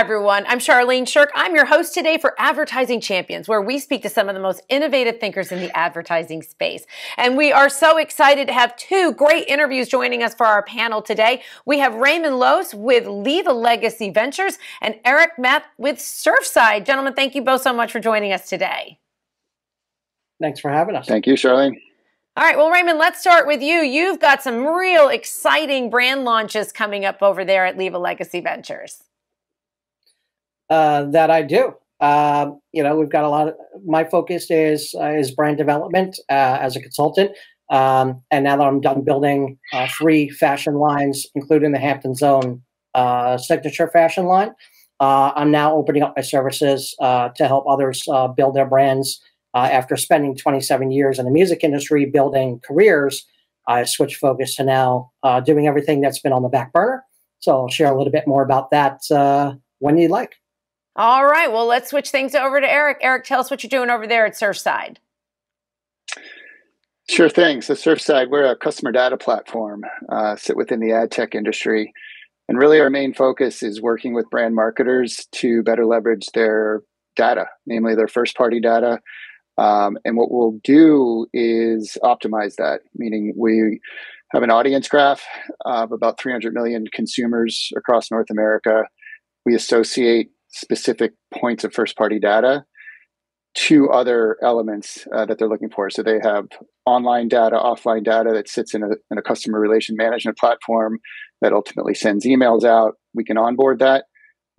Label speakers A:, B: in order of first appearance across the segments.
A: Hi, everyone. I'm Charlene Shirk. I'm your host today for Advertising Champions, where we speak to some of the most innovative thinkers in the advertising space. And we are so excited to have two great interviews joining us for our panel today. We have Raymond Los with Leave a Legacy Ventures and Meth with Surfside. Gentlemen, thank you both so much for joining us today.
B: Thanks for having us.
C: Thank you, Charlene.
A: All right, well, Raymond, let's start with you. You've got some real exciting brand launches coming up over there at Leave a Legacy Ventures.
B: That I do. We've got a lot of, my focus is brand development as a consultant. And now that I'm done building 3 fashion lines, including the Hamptons own signature fashion line, I'm now opening up my services to help others build their brands. After spending 27 years in the music industry building careers, I switched focus to now doing everything that's been on the back burner. So I'll share a little bit more about that when you'd like.
A: All right. Well, let's switch things over to Eric. Eric, tell us what you're doing over there at Surfside.
C: Sure thing. So Surfside, we're a customer data platform, sit within the ad tech industry. And really our main focus is working with brand marketers to better leverage their data, namely their first-party data. And what we'll do is optimize that, meaning we have an audience graph of about 300 million consumers across North America. We associate specific points of first-party data to other elements that they're looking for. So they have online data, offline data that sits in a customer relation management platform that ultimately sends emails out. We can onboard that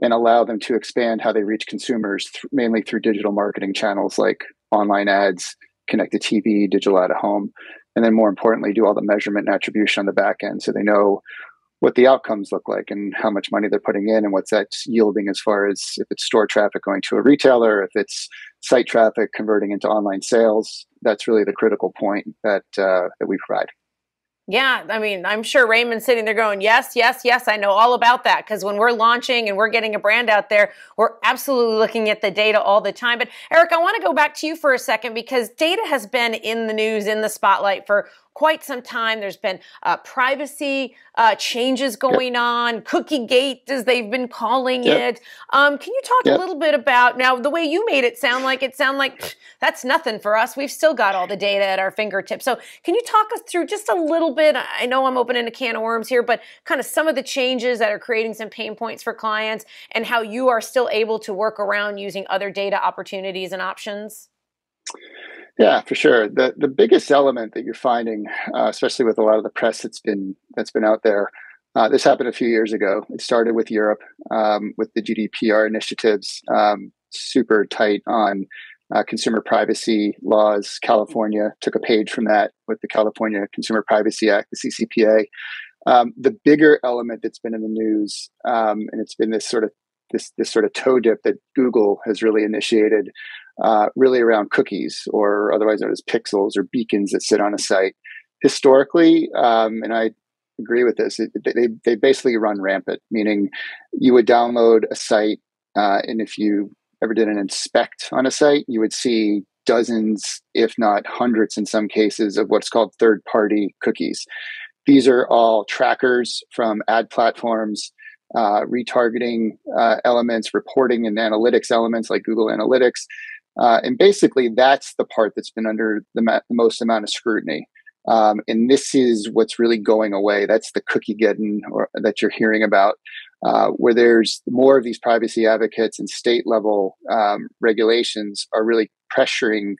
C: and allow them to expand how they reach consumers, mainly through digital marketing channels like online ads, connected TV, digital out of home, and then more importantly, do all the measurement and attribution on the back end so they know what the outcomes look like and how much money they're putting in and what's that yielding as far as if it's store traffic going to a retailer, if it's site traffic converting into online sales. That's really the critical point that we provide.
A: Yeah, I mean, I'm sure Raymond's sitting there going, yes, yes, yes, I know all about that. Because when we're launching and we're getting a brand out there, we're absolutely looking at the data all the time. But Eric, I want to go back to you for a second because data has been in the news, in the spotlight for quite some time. There's been privacy changes going on, cookie gate, as they've been calling it. Can you talk a little bit about, now the way you made it sound like that's nothing for us. We've still got all the data at our fingertips. So can you talk us through just a little bit? I know I'm opening a can of worms here, but kind of some of the changes that are creating some pain points for clients and how you are still able to work around using other data opportunities and options?
C: Yeah, for sure. The biggest element that you're finding, especially with a lot of the press that's been out there, this happened a few years ago. It started with Europe with the GDPR initiatives, super tight on consumer privacy laws. California took a page from that with the California Consumer Privacy Act, the CCPA. The bigger element that's been in the news, and it's been this sort of toe dip that Google has really initiated, really around cookies, or otherwise known as pixels or beacons that sit on a site. Historically, and I agree with this, they basically run rampant, meaning you would download a site, and if you ever did an inspect on a site, you would see dozens, if not hundreds in some cases, of what's called third-party cookies. These are all trackers from ad platforms, retargeting elements, reporting and analytics elements like Google Analytics. And basically, that's the part that's been under the most amount of scrutiny. And this is what's really going away. That's the cookie getting that you're hearing about, where there's more of these privacy advocates and state level regulations are really pressuring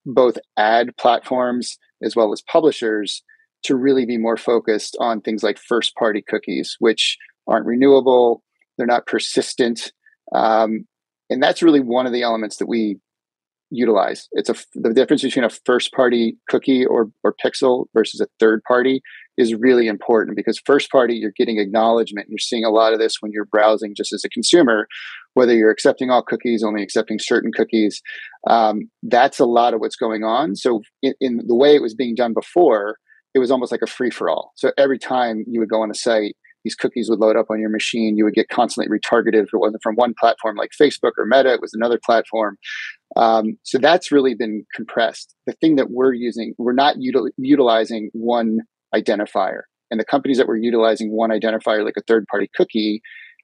C: both ad platforms as well as publishers to really be more focused on things like first party cookies, which aren't renewable, they're not persistent. And that's really one of the elements that we utilize. It's the difference between a first party cookie or pixel versus a third party is really important, because first party, you're getting acknowledgement. You're seeing a lot of this when you're browsing just as a consumer, whether you're accepting all cookies, only accepting certain cookies. That's a lot of what's going on. So in the way it was being done before, it was almost like a free for all. So every time you would go on a site, these cookies would load up on your machine. You would get constantly retargeted. If it wasn't from one platform like Facebook or Meta, it was another platform. So that's really been compressed. The thing that we're using, we're not utilizing one identifier. And the companies that were utilizing one identifier, like a third-party cookie,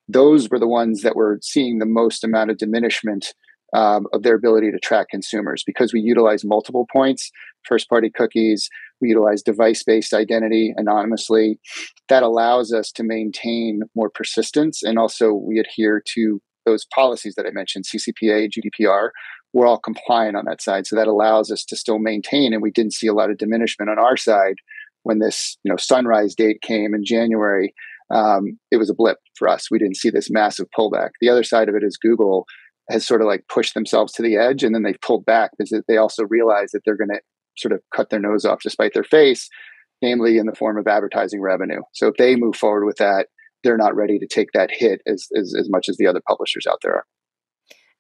C: those were the ones that were seeing the most amount of diminishment of their ability to track consumers, because we utilize multiple points, first-party cookies, we utilize device-based identity anonymously. That allows us to maintain more persistence, and also we adhere to those policies that I mentioned, CCPA, GDPR. We're all compliant on that side, so that allows us to still maintain, and we didn't see a lot of diminishment on our side when this sunrise date came in January. It was a blip for us. We didn't see this massive pullback. The other side of it is Google has sort of like pushed themselves to the edge, and then they've pulled back because they also realize that they're going to sort of cut their nose off to spite their face, namely in the form of advertising revenue. So if they move forward with that, they're not ready to take that hit as much as the other publishers out there are.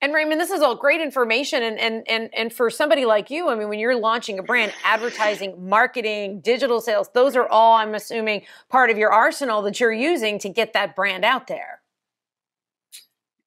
A: And Raymond, this is all great information. And for somebody like you, I mean, when you're launching a brand, advertising, marketing, digital sales, those are all, I'm assuming, part of your arsenal that you're using to get that brand out there.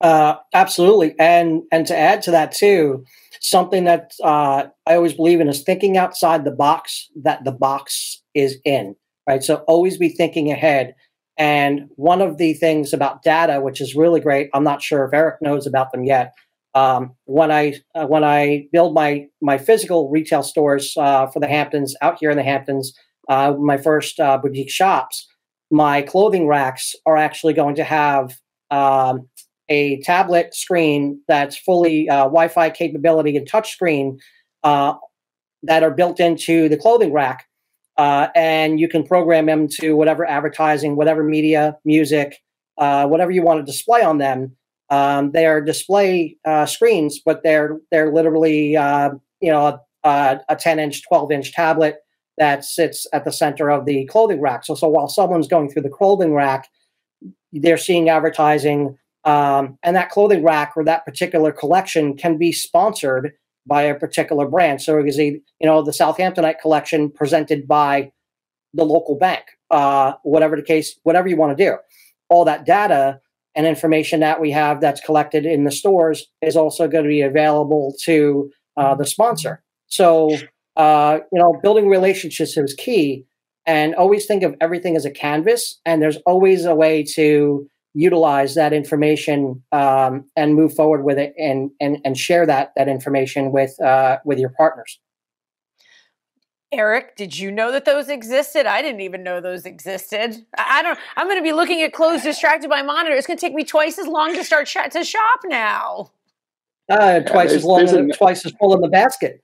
B: Absolutely. And to add to that too, something that I always believe in is thinking outside the box that the box is in, right? So always be thinking ahead. And one of the things about data, which is really great, I'm not sure if Eric knows about them yet. When I build my physical retail stores for the Hamptons, out here in the Hamptons, my first boutique shops, my clothing racks are actually going to have a tablet screen that's fully Wi-Fi capability and touch screen that are built into the clothing rack. And you can program them to whatever advertising, whatever media, music, whatever you want to display on them. They are display screens, but they're literally a 10-inch, 12-inch tablet that sits at the center of the clothing rack. So while someone's going through the clothing rack, they're seeing advertising, and that clothing rack or that particular collection can be sponsored by a particular brand. So it is the Southamptonite collection presented by the local bank, whatever the case, whatever you want to do. All that data and information that we have that's collected in the stores is also going to be available to the sponsor. So, building relationships is key, and always think of everything as a canvas, and there's always a way to utilize that information and move forward with it and share that information with your partners.
A: Eric, did you know that those existed? I didn't even know those existed. I'm going to be looking at clothes distracted by monitor. It's going to take me twice as long to start to shop now.
B: Twice as long, twice as full in the basket.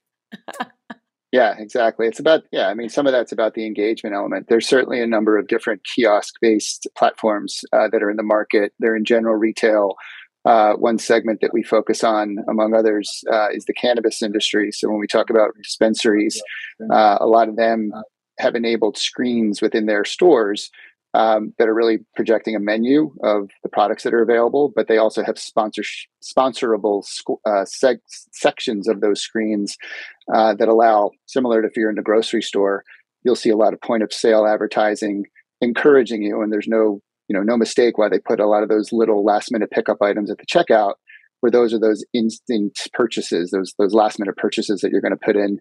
C: Yeah, exactly. It's about, some of that's about the engagement element. There's certainly a number of different kiosk-based platforms that are in the market. They're in general retail. One segment that we focus on, among others, is the cannabis industry. So when we talk about dispensaries, a lot of them have enabled screens within their stores that are really projecting a menu of the products that are available, but they also have sponsorable sections of those screens that allow, similar to if you're in a grocery store, you'll see a lot of point of sale advertising encouraging you, and there's no mistake why they put a lot of those little last minute pickup items at the checkout, where those are those instant purchases, those last minute purchases that you're going to put in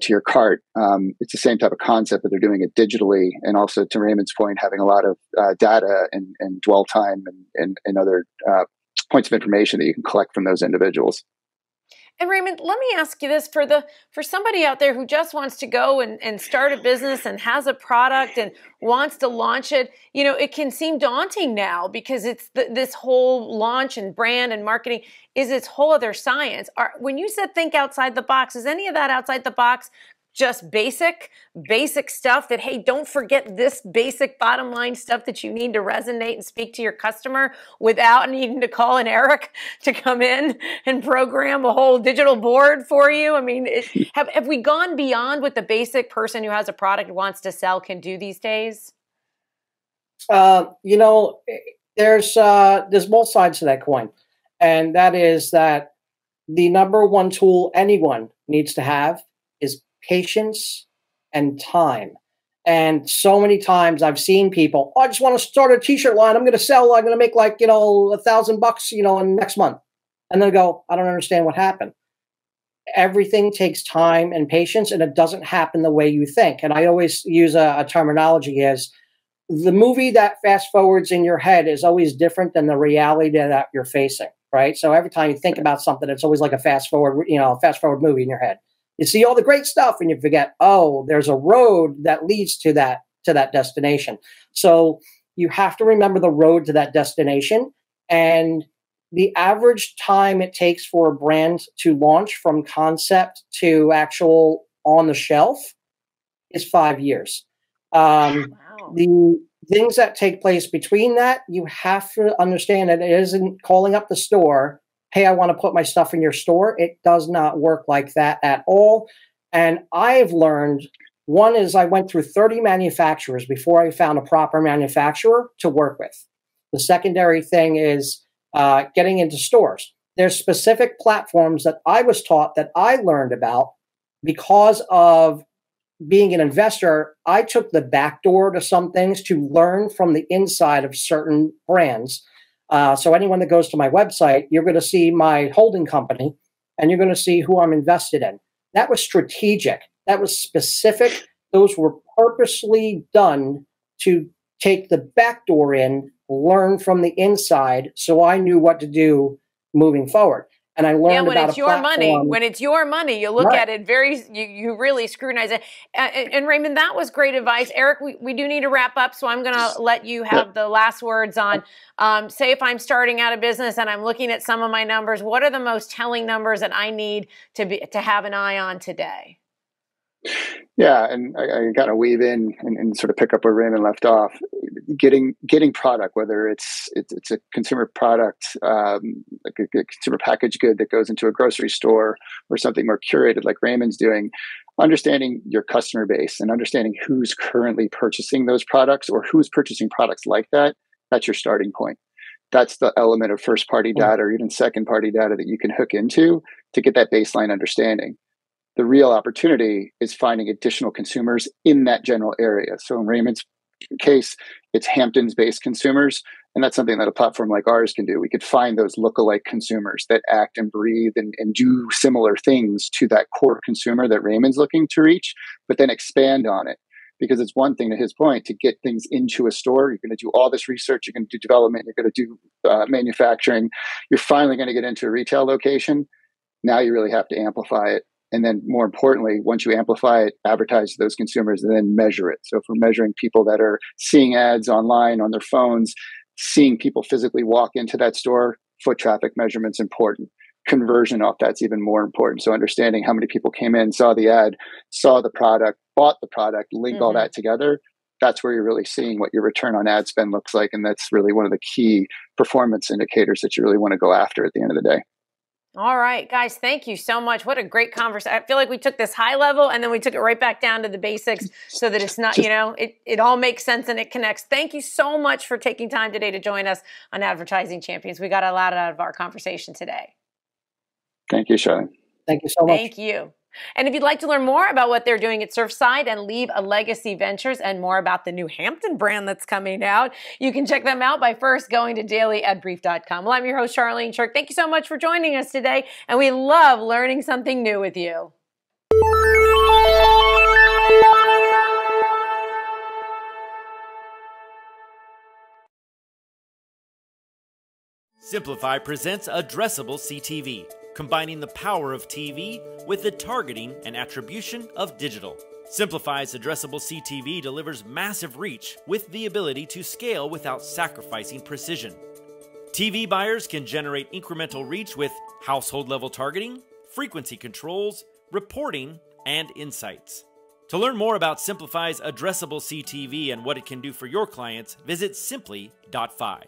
C: to your cart. It's the same type of concept, but they're doing it digitally, and also, to Raymond's point, having a lot of data and dwell time and other points of information that you can collect from those individuals.
A: And Raymond, let me ask you this, for somebody out there who just wants to go and start a business and has a product and wants to launch it, it can seem daunting now because it's this whole launch and brand and marketing is its whole other science. When you said think outside the box, is any of that outside the box just basic stuff that, hey, don't forget this basic bottom line stuff that you need to resonate and speak to your customer without needing to call an Eric to come in and program a whole digital board for you? I mean, have we gone beyond what the basic person who has a product wants to sell can do these days?
B: There's both sides to that coin. And that is that the number one tool anyone needs to have is patience and time. And so many times I've seen people, I just want to start a t-shirt line. I'm going to make like, $1,000, in next month. And then go, I don't understand what happened. Everything takes time and patience, and it doesn't happen the way you think. And I always use a terminology as the movie that fast forwards in your head is always different than the reality that you're facing, right? So every time you think about something, it's always like a fast forward, fast forward movie in your head. You see all the great stuff and you forget, oh, there's a road that leads to that destination. So you have to remember the road to that destination. And the average time it takes for a brand to launch from concept to actual on the shelf is 5 years.
A: Wow.
B: The things that take place between that, you have to understand that it isn't calling up the store, hey, I want to put my stuff in your store. It does not work like that at all. And I've learned, one is I went through 30 manufacturers before I found a proper manufacturer to work with. The secondary thing is getting into stores. There's specific platforms that I was taught that I learned about because of being an investor. I took the back door to some things to learn from the inside of certain brands. So anyone that goes to my website, you're going to see my holding company and you're going to see who I'm invested in. That was strategic. That was specific. Those were purposely done to take the back door in, learn from the inside, so I knew what to do moving forward. And I learned
A: when
B: about
A: it's your money. When it's your money, you look
B: Right.
A: at it you really scrutinize it. And Raymond, that was great advice. Eric, we do need to wrap up, so I'm going to let you have the last words on. Say if I'm starting out a business and I'm looking at some of my numbers, what are the most telling numbers that I need to have an eye on today?
C: Yeah, and I kind of weave in and sort of pick up where Raymond left off. Getting product, whether it's a consumer product, like a consumer packaged good that goes into a grocery store, or something more curated like Raymond's doing. Understanding your customer base and understanding who's currently purchasing those products or who's purchasing products like that. That's your starting point. That's the element of first party data or even second party data that you can hook into to get that baseline understanding. The real opportunity is finding additional consumers in that general area. So in Raymond's case, it's Hamptons-based consumers, and that's something that a platform like ours can do. We could find those lookalike consumers that act and breathe and do similar things to that core consumer that Raymond's looking to reach, but then expand on it. Because it's one thing, to his point, to get things into a store. You're going to do all this research, you're going to do development, you're going to do manufacturing. You're finally going to get into a retail location. Now you really have to amplify it. And then more importantly, once you amplify it, advertise to those consumers and then measure it. So if we're measuring people that are seeing ads online on their phones, seeing people physically walk into that store, foot traffic measurement's important. Conversion off that's even more important. So understanding how many people came in, saw the ad, saw the product, bought the product, link all that together. That's where you're really seeing what your return on ad spend looks like. And that's really one of the key performance indicators that you really want to go after at the end of the day.
A: All right, guys, thank you so much. What a great conversation. I feel like we took this high level and then we took it right back down to the basics so that it's not, it all makes sense and it connects. Thank you so much for taking time today to join us on Advertising Champions. We got a lot out of our conversation today.
C: Thank you, Shelley.
B: Thank you so much.
A: Thank you. And if you'd like to learn more about what they're doing at Surfside and Leave a Legacy Ventures and more about the new Hampton brand that's coming out, you can check them out by first going to dailyadbrief.com. Well, I'm your host, Charlene Shirk. Thank you so much for joining us today, and we love learning something new with you.
D: Simplify presents Addressable CTV, combining the power of TV with the targeting and attribution of digital. Simplify's Addressable CTV delivers massive reach with the ability to scale without sacrificing precision. TV buyers can generate incremental reach with household-level targeting, frequency controls, reporting, and insights. To learn more about Simplify's Addressable CTV and what it can do for your clients, visit simply.fi.